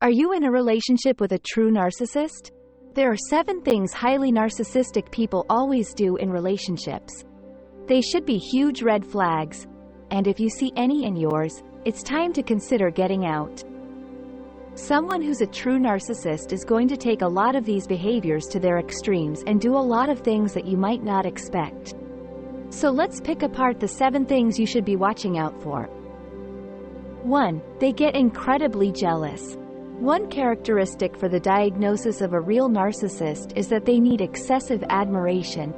Are you in a relationship with a true narcissist? There are 7 things highly narcissistic people always do in relationships. They should be huge red flags, and if you see any in yours, it's time to consider getting out. Someone who's a true narcissist is going to take a lot of these behaviors to their extremes and do a lot of things that you might not expect. So let's pick apart the 7 things you should be watching out for. 1. They get incredibly jealous. One characteristic for the diagnosis of a real narcissist is that they need excessive admiration.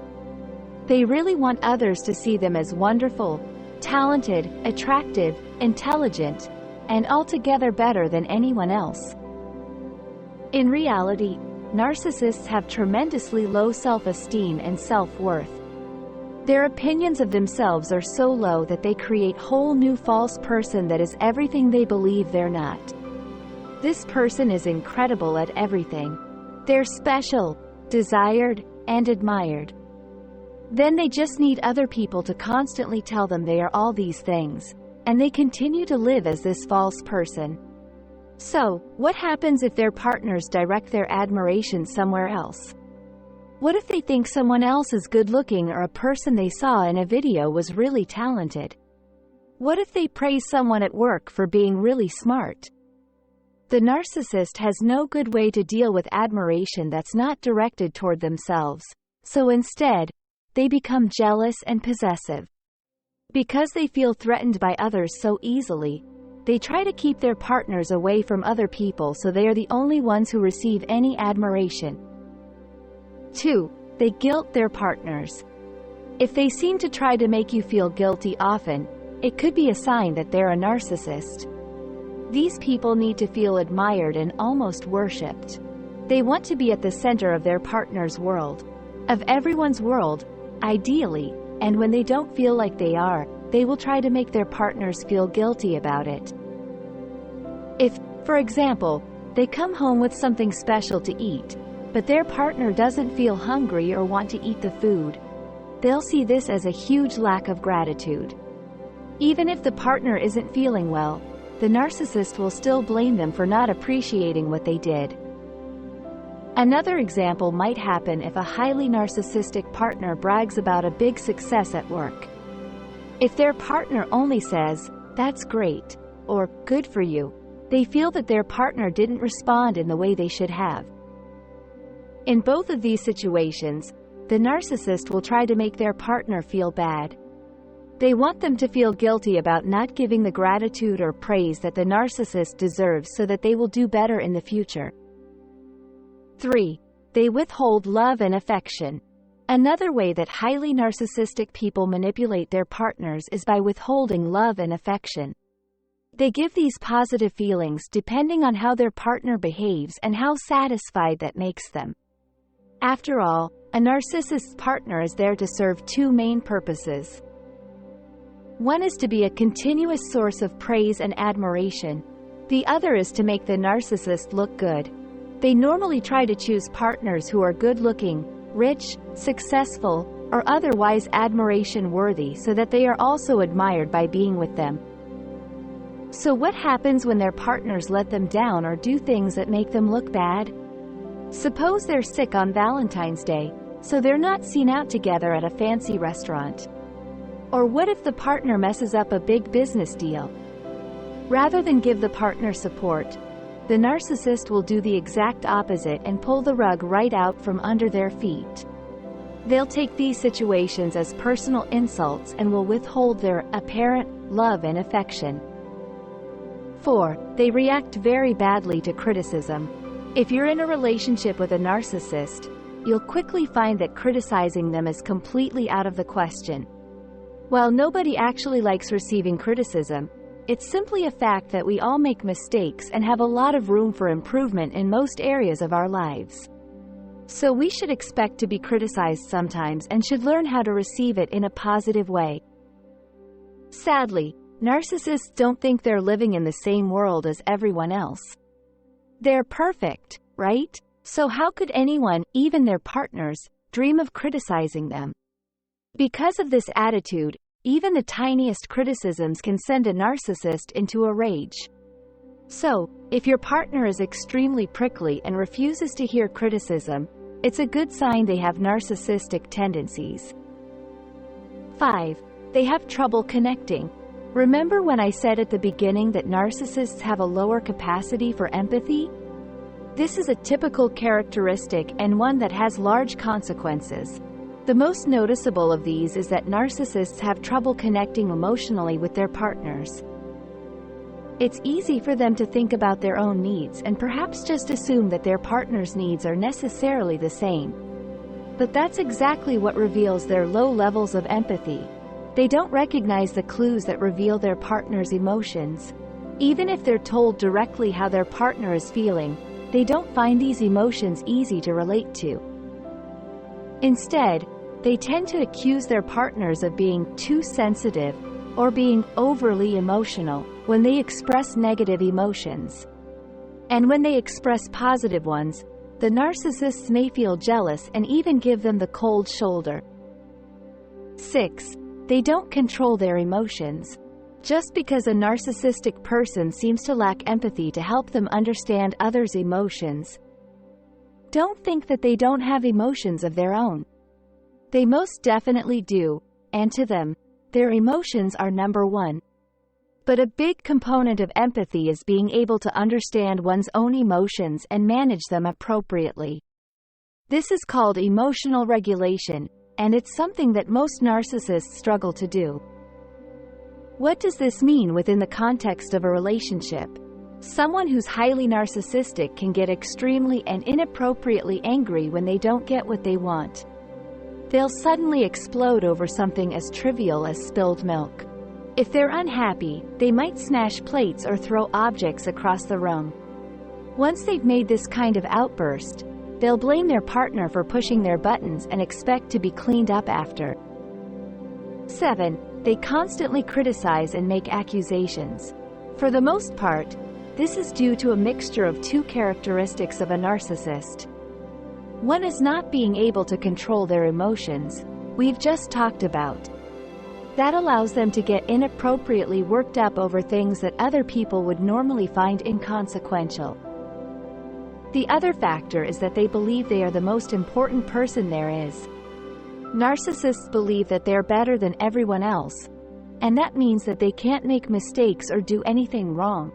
They really want others to see them as wonderful, talented, attractive, intelligent, and altogether better than anyone else. In reality, narcissists have tremendously low self-esteem and self-worth. Their opinions of themselves are so low that they create a whole new false person that is everything they believe they're not. This person is incredible at everything. They're special, desired, and admired. Then they just need other people to constantly tell them they are all these things, and they continue to live as this false person. So, what happens if their partners direct their admiration somewhere else? What if they think someone else is good-looking or a person they saw in a video was really talented? What if they praise someone at work for being really smart? The narcissist has no good way to deal with admiration that's not directed toward themselves, so instead, they become jealous and possessive. Because they feel threatened by others so easily, they try to keep their partners away from other people so they are the only ones who receive any admiration. 2. They guilt their partners. If they seem to try to make you feel guilty often, it could be a sign that they're a narcissist. These people need to feel admired and almost worshipped. They want to be at the center of their partner's world. Of everyone's world, ideally, and when they don't feel like they are, they will try to make their partners feel guilty about it. If, for example, they come home with something special to eat, but their partner doesn't feel hungry or want to eat the food, they'll see this as a huge lack of gratitude. Even if the partner isn't feeling well, the narcissist will still blame them for not appreciating what they did. Another example might happen if a highly narcissistic partner brags about a big success at work. If their partner only says, "That's great," or "Good for you," they feel that their partner didn't respond in the way they should have. In both of these situations, the narcissist will try to make their partner feel bad. They want them to feel guilty about not giving the gratitude or praise that the narcissist deserves so that they will do better in the future. 3. They withhold love and affection. Another way that highly narcissistic people manipulate their partners is by withholding love and affection. They give these positive feelings depending on how their partner behaves and how satisfied that makes them. After all, a narcissist's partner is there to serve 2 main purposes. One is to be a continuous source of praise and admiration. The other is to make the narcissist look good. They normally try to choose partners who are good-looking, rich, successful, or otherwise admiration-worthy so that they are also admired by being with them. So what happens when their partners let them down or do things that make them look bad? Suppose they're sick on Valentine's Day, so they're not seen out together at a fancy restaurant. Or what if the partner messes up a big business deal? Rather than give the partner support, the narcissist will do the exact opposite and pull the rug right out from under their feet. They'll take these situations as personal insults and will withhold their apparent love and affection. 4. They react very badly to criticism. If you're in a relationship with a narcissist, you'll quickly find that criticizing them is completely out of the question. While nobody actually likes receiving criticism, it's simply a fact that we all make mistakes and have a lot of room for improvement in most areas of our lives. So we should expect to be criticized sometimes and should learn how to receive it in a positive way. Sadly, narcissists don't think they're living in the same world as everyone else. They're perfect, right? So how could anyone, even their partners, dream of criticizing them? Because of this attitude, even the tiniest criticisms can send a narcissist into a rage. So, if your partner is extremely prickly and refuses to hear criticism, it's a good sign they have narcissistic tendencies. 5. They have trouble connecting. Remember when I said at the beginning that narcissists have a lower capacity for empathy? This is a typical characteristic and one that has large consequences. The most noticeable of these is that narcissists have trouble connecting emotionally with their partners. It's easy for them to think about their own needs and perhaps just assume that their partner's needs are necessarily the same. But that's exactly what reveals their low levels of empathy. They don't recognize the clues that reveal their partner's emotions. Even if they're told directly how their partner is feeling, they don't find these emotions easy to relate to. Instead, they tend to accuse their partners of being too sensitive or being overly emotional when they express negative emotions. And when they express positive ones, the narcissists may feel jealous and even give them the cold shoulder. 6. They don't control their emotions. Just because a narcissistic person seems to lack empathy to help them understand others' emotions, don't think that they don't have emotions of their own. They most definitely do, and to them, their emotions are number one. But a big component of empathy is being able to understand one's own emotions and manage them appropriately. This is called emotional regulation, and it's something that most narcissists struggle to do. What does this mean within the context of a relationship? Someone who's highly narcissistic can get extremely and inappropriately angry when they don't get what they want. They'll suddenly explode over something as trivial as spilled milk. If they're unhappy, they might smash plates or throw objects across the room. Once they've made this kind of outburst, they'll blame their partner for pushing their buttons and expect to be cleaned up after. 7. They constantly criticize and make accusations. For the most part, this is due to a mixture of two characteristics of a narcissist. One is not being able to control their emotions, we've just talked about. That allows them to get inappropriately worked up over things that other people would normally find inconsequential. The other factor is that they believe they are the most important person there is. Narcissists believe that they're better than everyone else, and that means that they can't make mistakes or do anything wrong.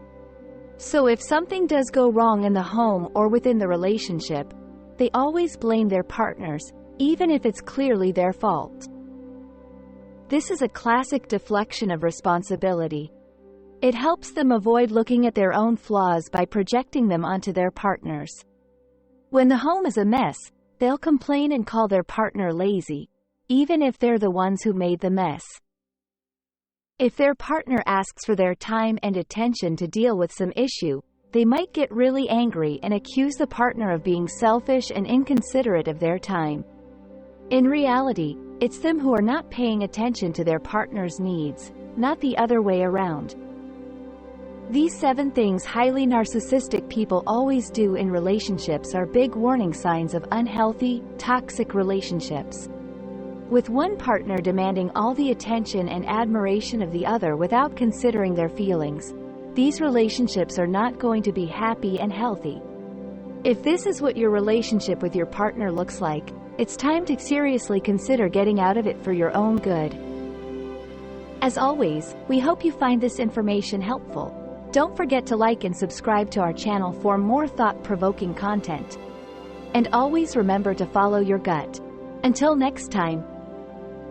So if something does go wrong in the home or within the relationship, they always blame their partners, even if it's clearly their fault. This is a classic deflection of responsibility. It helps them avoid looking at their own flaws by projecting them onto their partners. When the home is a mess, they'll complain and call their partner lazy, even if they're the ones who made the mess. If their partner asks for their time and attention to deal with some issue, they might get really angry and accuse the partner of being selfish and inconsiderate of their time. In reality, it's them who are not paying attention to their partner's needs, not the other way around. These 7 things highly narcissistic people always do in relationships are big warning signs of unhealthy, toxic relationships. With one partner demanding all the attention and admiration of the other without considering their feelings, these relationships are not going to be happy and healthy. If this is what your relationship with your partner looks like, it's time to seriously consider getting out of it for your own good. As always, we hope you find this information helpful. Don't forget to like and subscribe to our channel for more thought-provoking content. And always remember to follow your gut. Until next time,